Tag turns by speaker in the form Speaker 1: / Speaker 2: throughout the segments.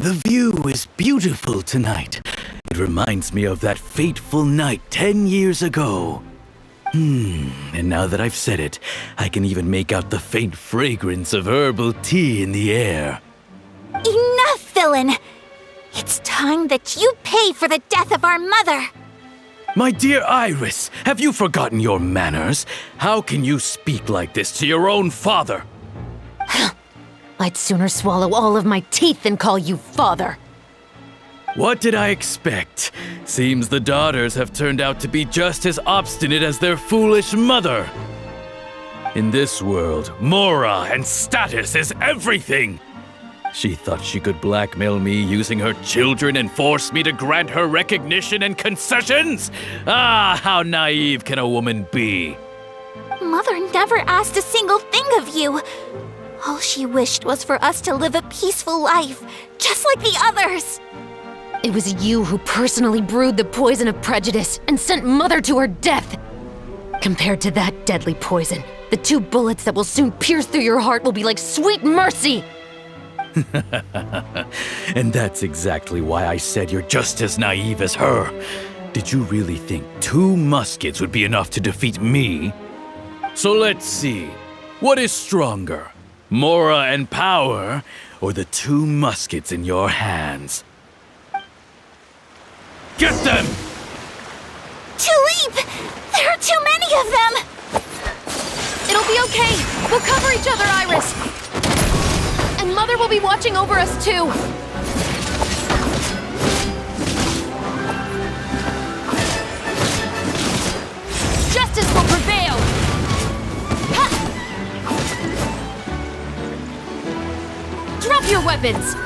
Speaker 1: The view is beautiful tonight. It reminds me of that fateful night 10 years ago. And now that I've said it, I can even make out the faint fragrance of herbal tea in the air.
Speaker 2: Enough, villain! It's time that you pay for the death of our mother!
Speaker 1: My dear Iris, have you forgotten your manners? How can you speak like this to your own father?
Speaker 3: I'd sooner swallow all of my teeth than call you father.
Speaker 1: What did I expect? Seems the daughters have turned out to be just as obstinate as their foolish mother. In this world, Mora and status is everything. She thought she could blackmail me using her children and force me to grant her recognition and concessions? Ah, how naive can a woman be?
Speaker 2: Mother never asked a single thing of you. All she wished was for us to live a peaceful life, just like the others.
Speaker 3: It was you who personally brewed the poison of prejudice and sent Mother to her death. Compared to that deadly poison, the 2 bullets that will soon pierce through your heart will be like sweet mercy.
Speaker 1: And that's exactly why I said you're just as naive as her. Did you really think 2 muskets would be enough to defeat me? So let's see. What is stronger? Mora and power, or the 2 muskets in your hands? Get them!
Speaker 2: Tulip! There are too many of them!
Speaker 3: It'll be okay. We'll cover each other, Iris. And Mother will be watching over us, too. Justice will prevail! Ha! Drop your weapons!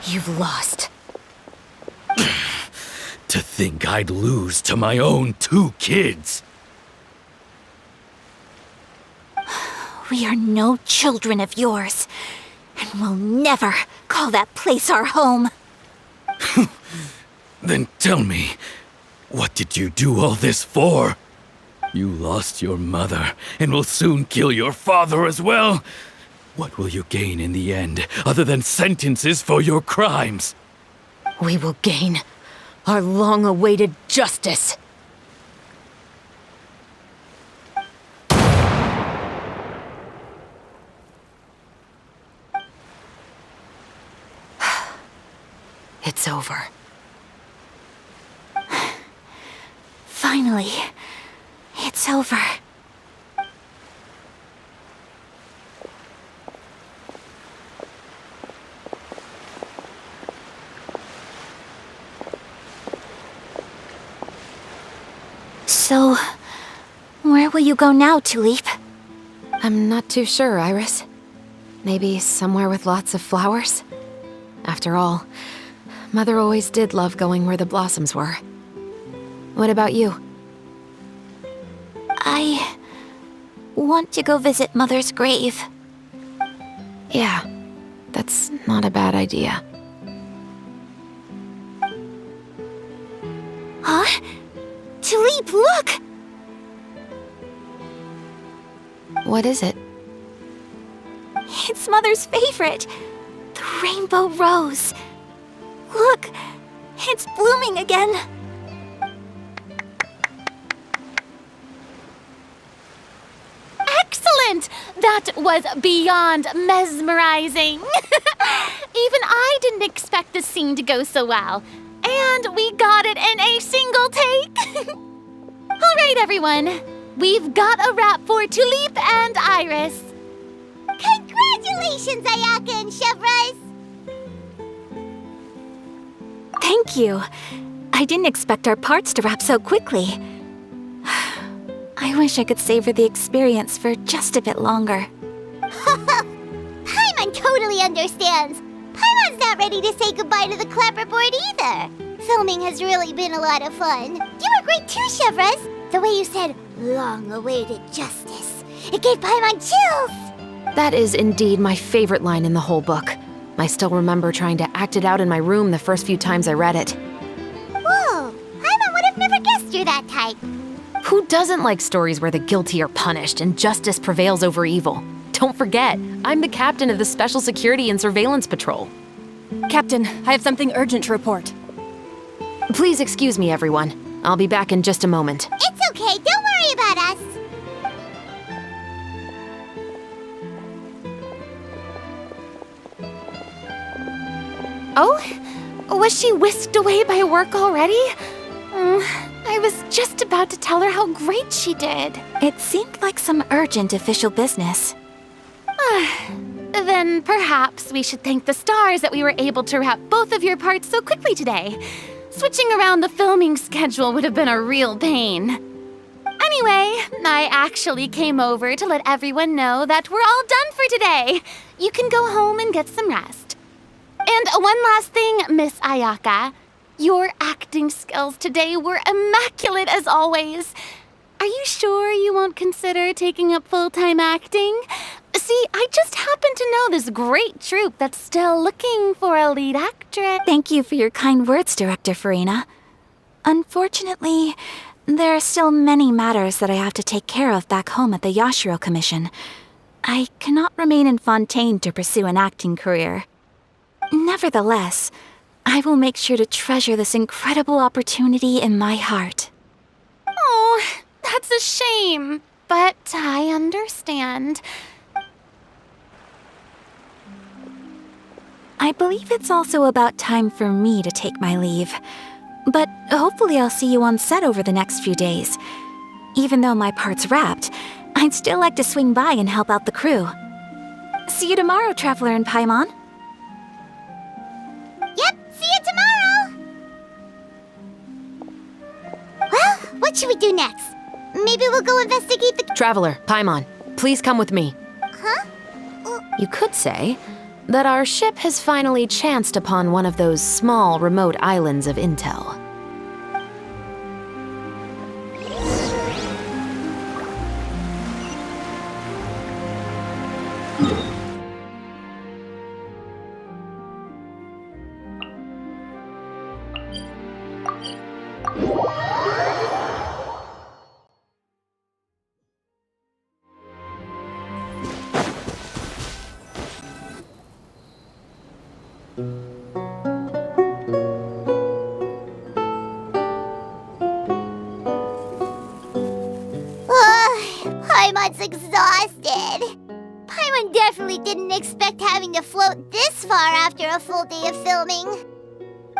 Speaker 3: You've lost.
Speaker 1: To think I'd lose to my own 2 kids.
Speaker 2: We are no children of yours, and we'll never call that place our home.
Speaker 1: Then tell me, what did you do all this for? You lost your mother, and will soon kill your father as well. What will you gain in the end, other than sentences for your crimes?
Speaker 3: We will gain our long-awaited justice. It's over.
Speaker 2: Finally, it's over. So, where will you go now, Tulip?
Speaker 3: I'm not too sure, Iris. Maybe somewhere with lots of flowers? After all, Mother always did love going where the blossoms were. What about you?
Speaker 2: I want to go visit Mother's grave.
Speaker 3: Yeah, that's not a bad idea.
Speaker 2: Huh? Tulip, look!
Speaker 3: What is it?
Speaker 2: It's Mother's favorite, the rainbow rose. Look, it's blooming again.
Speaker 4: Excellent! That was beyond mesmerizing. Even I didn't expect the scene to go so well. And we got it in a single take. All right, everyone. We've got a wrap for Tulip and Iris.
Speaker 5: Congratulations, Ayaka and Chevres!
Speaker 2: Thank you. I didn't expect our parts to wrap so quickly. I wish I could savor the experience for just a bit longer.
Speaker 5: Paimon totally understands. Paimon's not ready to say goodbye to the clapperboard either. Filming has really been a lot of fun. You were great too, Chevres. The way you said Long-awaited justice. It gave Paimon chills!
Speaker 3: That is indeed my favorite line in the whole book. I still remember trying to act it out in my room the first few times I read it.
Speaker 5: Whoa! Paimon would have never guessed you're that type.
Speaker 3: Who doesn't like stories where the guilty are punished and justice prevails over evil? Don't forget, I'm the captain of the Special Security and Surveillance Patrol.
Speaker 6: Captain, I have something urgent to report.
Speaker 3: Please excuse me, everyone. I'll be back in just a moment.
Speaker 5: It's okay, don't worry about us.
Speaker 4: Oh? Was she whisked away by work already? I was just about to tell her how great she did.
Speaker 2: It seemed like some urgent official business.
Speaker 4: Then perhaps we should thank the stars that we were able to wrap both of your parts so quickly today. Switching around the filming schedule would have been a real pain. Anyway, I actually came over to let everyone know that we're all done for today. You can go home and get some rest. And one last thing, Miss Ayaka. Your acting skills today were immaculate as always. Are you sure you won't consider taking up full-time acting? See, I just happen to know this great troupe that's still looking for a lead actress.
Speaker 2: Thank you for your kind words, Director Farina. Unfortunately, there are still many matters that I have to take care of back home at the Yashiro Commission. I cannot remain in Fontaine to pursue an acting career. Nevertheless, I will make sure to treasure this incredible opportunity in my heart.
Speaker 4: Oh, that's a shame, but I understand.
Speaker 2: I believe it's also about time for me to take my leave. But hopefully I'll see you on set over the next few days. Even though my part's wrapped, I'd still like to swing by and help out the crew. See you tomorrow, Traveler and Paimon.
Speaker 5: Yep, see you tomorrow! Well, what should we do next? Maybe we'll go investigate the...
Speaker 3: Traveler, Paimon, please come with me.
Speaker 5: Huh?
Speaker 3: You could say that our ship has finally chanced upon one of those small, remote islands of intel.
Speaker 5: Paimon's exhausted. Paimon definitely didn't expect having to float this far after a full day of filming.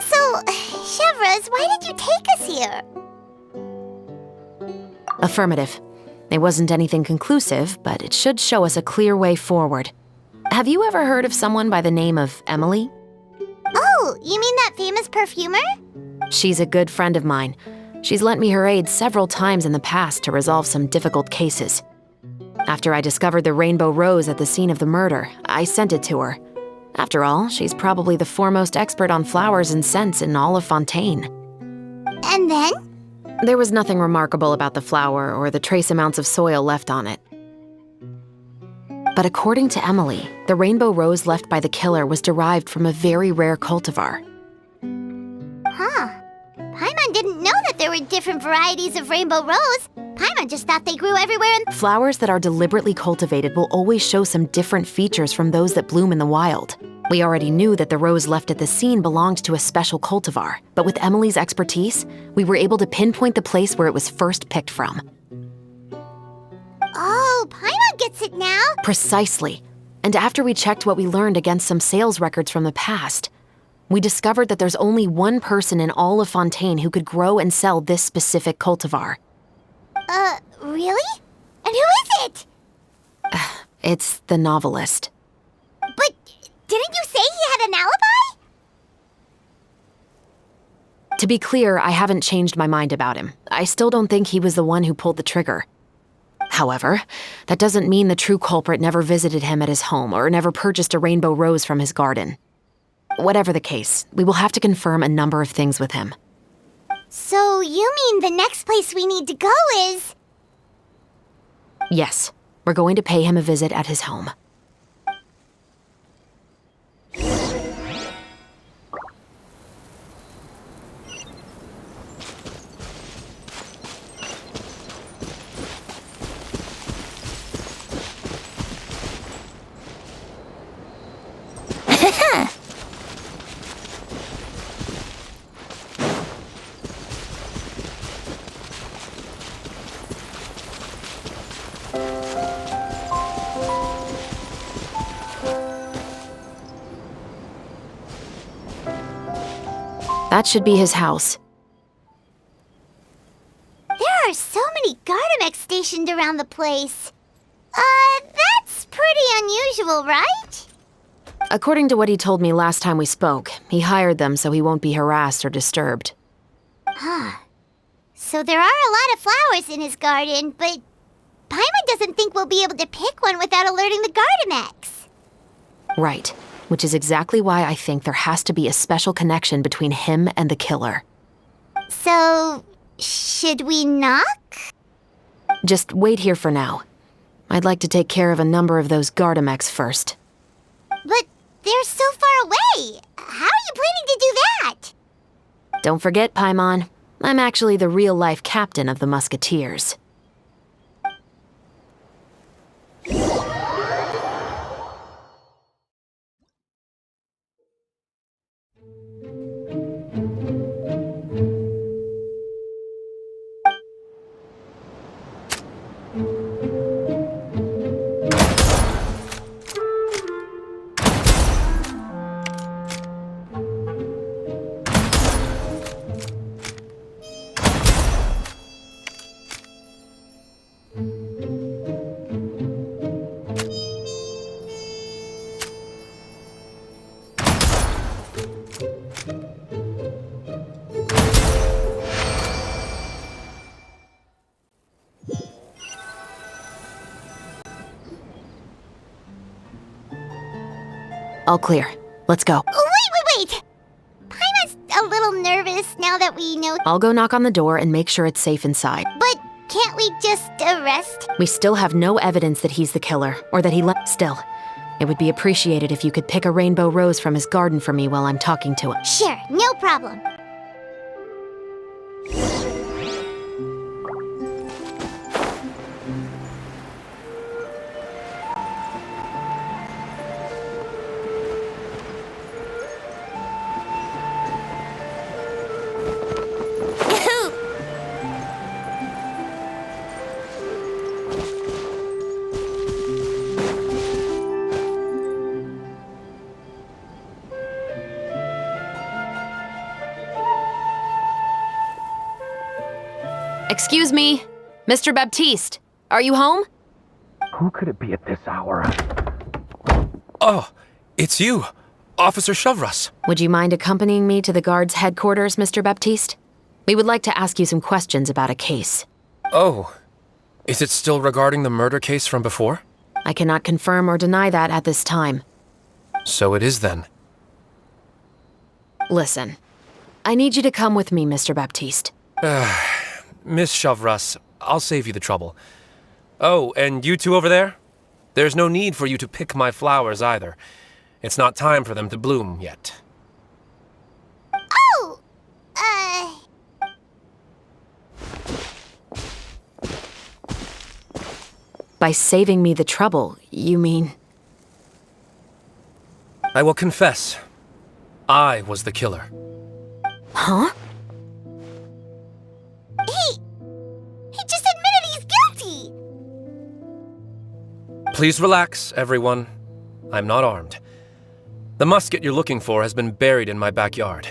Speaker 5: So, Chevres, why did you take us here?
Speaker 3: Affirmative. It wasn't anything conclusive, but it should show us a clear way forward. Have you ever heard of someone by the name of Emily?
Speaker 5: Oh, you mean that famous perfumer?
Speaker 3: She's a good friend of mine. She's lent me her aid several times in the past to resolve some difficult cases. After I discovered the rainbow rose at the scene of the murder, I sent it to her. After all, she's probably the foremost expert on flowers and scents in all of Fontaine.
Speaker 5: And then?
Speaker 3: There was nothing remarkable about the flower or the trace amounts of soil left on it. But according to Emily, the rainbow rose left by the killer was derived from a very rare cultivar.
Speaker 5: Huh. Paimon didn't know that there were different varieties of rainbow rose. Paimon just thought they grew everywhere in...
Speaker 3: Flowers that are deliberately cultivated will always show some different features from those that bloom in the wild. We already knew that the rose left at the scene belonged to a special cultivar, but with Emily's expertise, we were able to pinpoint the place where it was first picked from.
Speaker 5: Oh, Paimon gets it now?
Speaker 3: Precisely. And after we checked what we learned against some sales records from the past, we discovered that there's only one person in all of Fontaine who could grow and sell this specific cultivar.
Speaker 5: Really? And who is it?
Speaker 3: It's the novelist.
Speaker 5: But didn't you say he had an alibi?
Speaker 3: To be clear, I haven't changed my mind about him. I still don't think he was the one who pulled the trigger. However, that doesn't mean the true culprit never visited him at his home or never purchased a rainbow rose from his garden. Whatever the case, we will have to confirm a number of things with him.
Speaker 5: So you mean the next place we need to go is...
Speaker 3: Yes, we're going to pay him a visit at his home. That should be his house.
Speaker 5: There are so many Gardamex stationed around the place. That's pretty unusual, right?
Speaker 3: According to what he told me last time we spoke, he hired them so he won't be harassed or disturbed.
Speaker 5: So there are a lot of flowers in his garden, but Paimon doesn't think we'll be able to pick one without alerting the Gardamex.
Speaker 3: Right, which is exactly why I think there has to be a special connection between him and the killer.
Speaker 5: So, should we knock?
Speaker 3: Just wait here for now. I'd like to take care of a number of those Gardamex first.
Speaker 5: But they're so far away. How are you planning to do that?
Speaker 3: Don't forget, Paimon, I'm actually the real-life captain of the Musketeers. All clear. Let's go.
Speaker 5: Wait! Paimon's a little nervous now that we know.
Speaker 3: I'll go knock on the door and make sure it's safe inside.
Speaker 5: But can't we just arrest?
Speaker 3: We still have no evidence that he's the killer, or that he left. Still, it would be appreciated if you could pick a rainbow rose from his garden for me while I'm talking to him.
Speaker 5: Sure, no problem.
Speaker 3: Excuse me, Mr. Baptiste, are you home?
Speaker 7: Who could it be at this hour? Oh, it's you, Officer Shavras.
Speaker 3: Would you mind accompanying me to the guard's headquarters, Mr. Baptiste? We would like to ask you some questions about a case.
Speaker 7: Oh, is it still regarding the murder case from before?
Speaker 3: I cannot confirm or deny that at this time.
Speaker 7: So it is then.
Speaker 3: Listen, I need you to come with me, Mr. Baptiste.
Speaker 7: Miss Shavras, I'll save you the trouble. Oh, and you two over there? There's no need for you to pick my flowers either. It's not time for them to bloom yet.
Speaker 5: Oh!
Speaker 3: By saving me the trouble, you mean...
Speaker 7: I will confess, I was the killer.
Speaker 3: Huh?
Speaker 5: He just admitted he's guilty!
Speaker 7: Please relax, everyone. I'm not armed. The musket you're looking for has been buried in my backyard.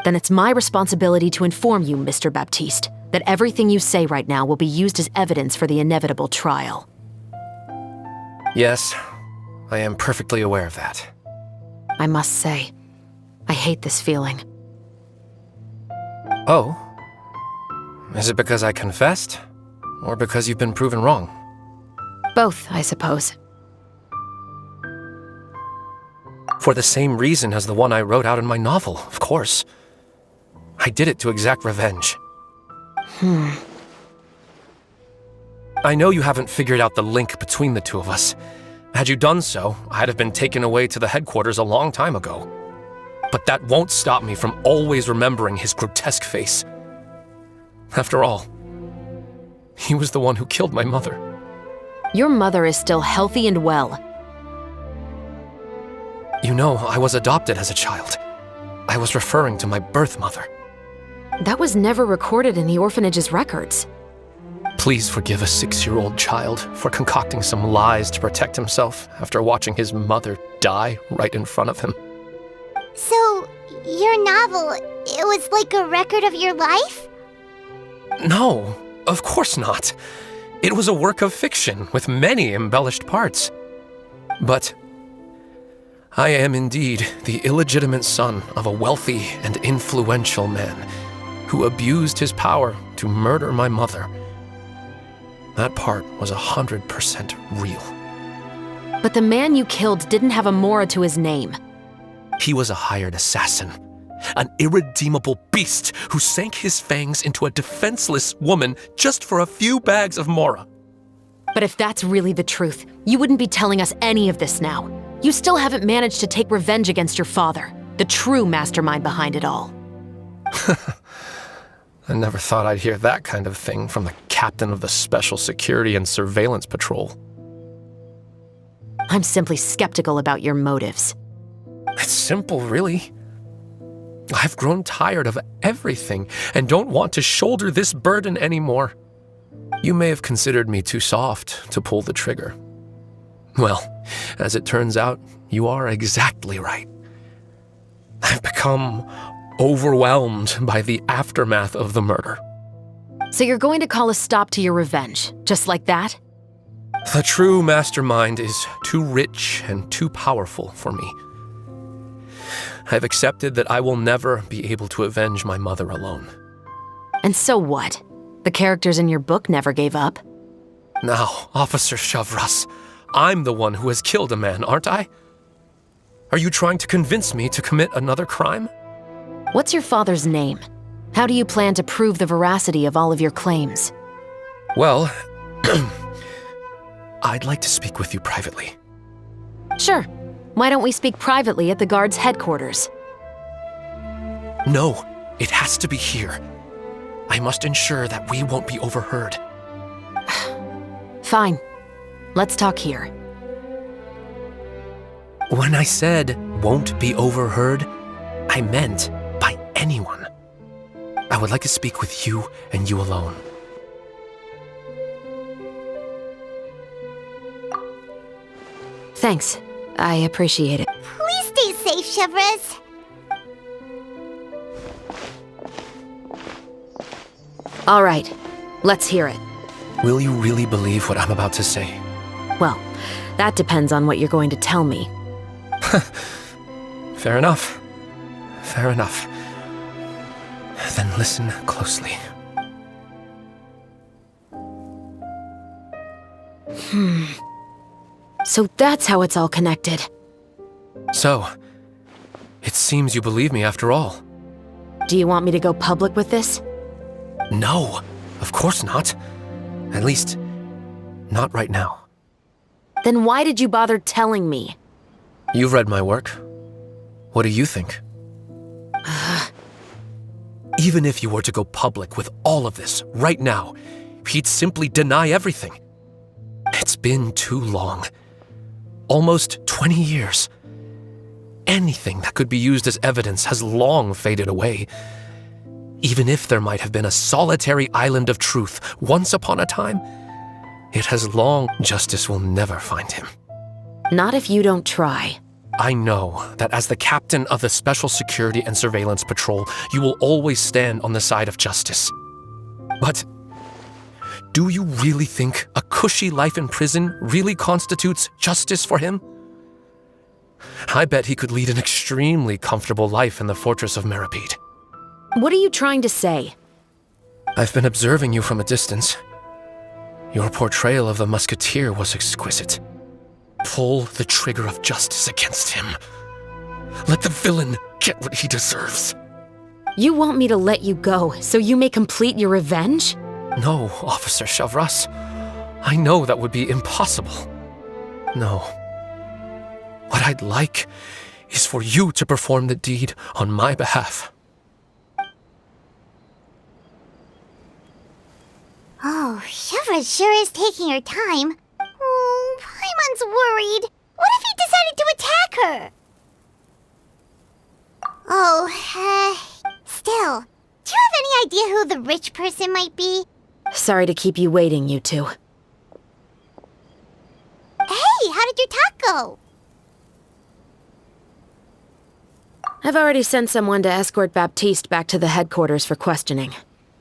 Speaker 3: Then it's my responsibility to inform you, Mr. Baptiste, that everything you say right now will be used as evidence for the inevitable trial.
Speaker 7: Yes, I am perfectly aware of that.
Speaker 3: I must say, I hate this feeling.
Speaker 7: Oh? Is it because I confessed? Or because you've been proven wrong?
Speaker 3: Both, I suppose.
Speaker 7: For the same reason as the one I wrote out in my novel, of course. I did it to exact revenge. I know you haven't figured out the link between the two of us. Had you done so, I'd have been taken away to the headquarters a long time ago. But that won't stop me from always remembering his grotesque face. After all, he was the one who killed my mother.
Speaker 3: Your mother is still healthy and well.
Speaker 7: You know, I was adopted as a child. I was referring to my birth mother.
Speaker 3: That was never recorded in the orphanage's records.
Speaker 7: Please forgive a 6-year-old child for concocting some lies to protect himself after watching his mother die right in front of him.
Speaker 5: So, your novel, it was like a record of your life?
Speaker 7: No, of course not. It was a work of fiction with many embellished parts. But I am indeed the illegitimate son of a wealthy and influential man who abused his power to murder my mother. That part was 100% real.
Speaker 3: But the man you killed didn't have a Mora to his name.
Speaker 7: He was a hired assassin, an irredeemable beast who sank his fangs into a defenseless woman just for a few bags of Mora.
Speaker 3: But if that's really the truth, you wouldn't be telling us any of this now. You still haven't managed to take revenge against your father, the true mastermind behind it all.
Speaker 7: I never thought I'd hear that kind of thing from the captain of the Special Security and Surveillance Patrol.
Speaker 3: I'm simply skeptical about your motives.
Speaker 7: It's simple, really. I've grown tired of everything and don't want to shoulder this burden anymore. You may have considered me too soft to pull the trigger. Well, as it turns out, you are exactly right. I've become overwhelmed by the aftermath of the murder.
Speaker 3: So you're going to call a stop to your revenge, just like that?
Speaker 7: The true mastermind is too rich and too powerful for me. I've accepted that I will never be able to avenge my mother alone.
Speaker 3: And so what? The characters in your book never gave up.
Speaker 7: Now, Officer Shavras, I'm the one who has killed a man, aren't I? Are you trying to convince me to commit another crime?
Speaker 3: What's your father's name? How do you plan to prove the veracity of all of your claims?
Speaker 7: Well, I'd like to speak with you privately.
Speaker 3: Sure. Why don't we speak privately at the guard's headquarters?
Speaker 7: No, it has to be here. I must ensure that we won't be overheard.
Speaker 3: Fine. Let's talk here.
Speaker 7: When I said won't be overheard, I meant by anyone. I would like to speak with you and you alone.
Speaker 3: Thanks. I appreciate it.
Speaker 5: Please stay safe, Chevres.
Speaker 3: All right. Let's hear it.
Speaker 7: Will you really believe what I'm about to say?
Speaker 3: Well, that depends on what you're going to tell me.
Speaker 7: Fair enough. Fair enough. Then listen closely.
Speaker 3: So that's how it's all connected.
Speaker 7: So, it seems you believe me after all.
Speaker 3: Do you want me to go public with this?
Speaker 7: No, of course not. At least, not right now.
Speaker 3: Then why did you bother telling me?
Speaker 7: You've read my work. What do you think? Even if you were to go public with all of this right now, he'd simply deny everything. It's been too long. Almost 20 years. Anything that could be used as evidence has long faded away. Even if there might have been a solitary island of truth once upon a time, it has long. Justice will never find him.
Speaker 3: Not if you don't try.
Speaker 7: I know that as the captain of the Special Security and Surveillance Patrol, you will always stand on the side of justice. But do you really think a cushy life in prison really constitutes justice for him? I bet he could lead an extremely comfortable life in the fortress of Meripede.
Speaker 3: What are you trying to say?
Speaker 7: I've been observing you from a distance. Your portrayal of the musketeer was exquisite. Pull the trigger of justice against him. Let the villain get what he deserves.
Speaker 3: You want me to let you go so you may complete your revenge?
Speaker 7: No, Officer Shavras. I know that would be impossible. No. What I'd like is for you to perform the deed on my behalf.
Speaker 5: Oh, Chevra sure is taking her time. Oh, Paimon's worried. What if he decided to attack her? Oh, still. Do you have any idea who the rich person might be?
Speaker 3: Sorry to keep you waiting, you two.
Speaker 5: Hey, how did your talk go?
Speaker 3: I've already sent someone to escort Baptiste back to the headquarters for questioning.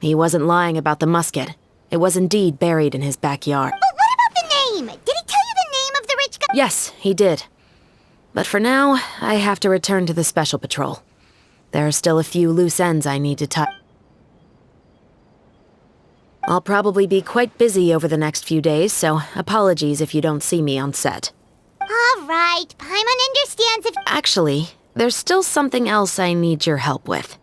Speaker 3: He wasn't lying about the musket. It was indeed buried in his backyard.
Speaker 5: But what about the name? Did he tell you the name of the rich guy?
Speaker 3: Yes, he did. But for now, I have to return to the Special Patrol. There are still a few loose ends I need to tie. I'll probably be quite busy over the next few days, so apologies if you don't see me on set.
Speaker 5: All right, Paimon understands if...
Speaker 3: Actually, there's still something else I need your help with.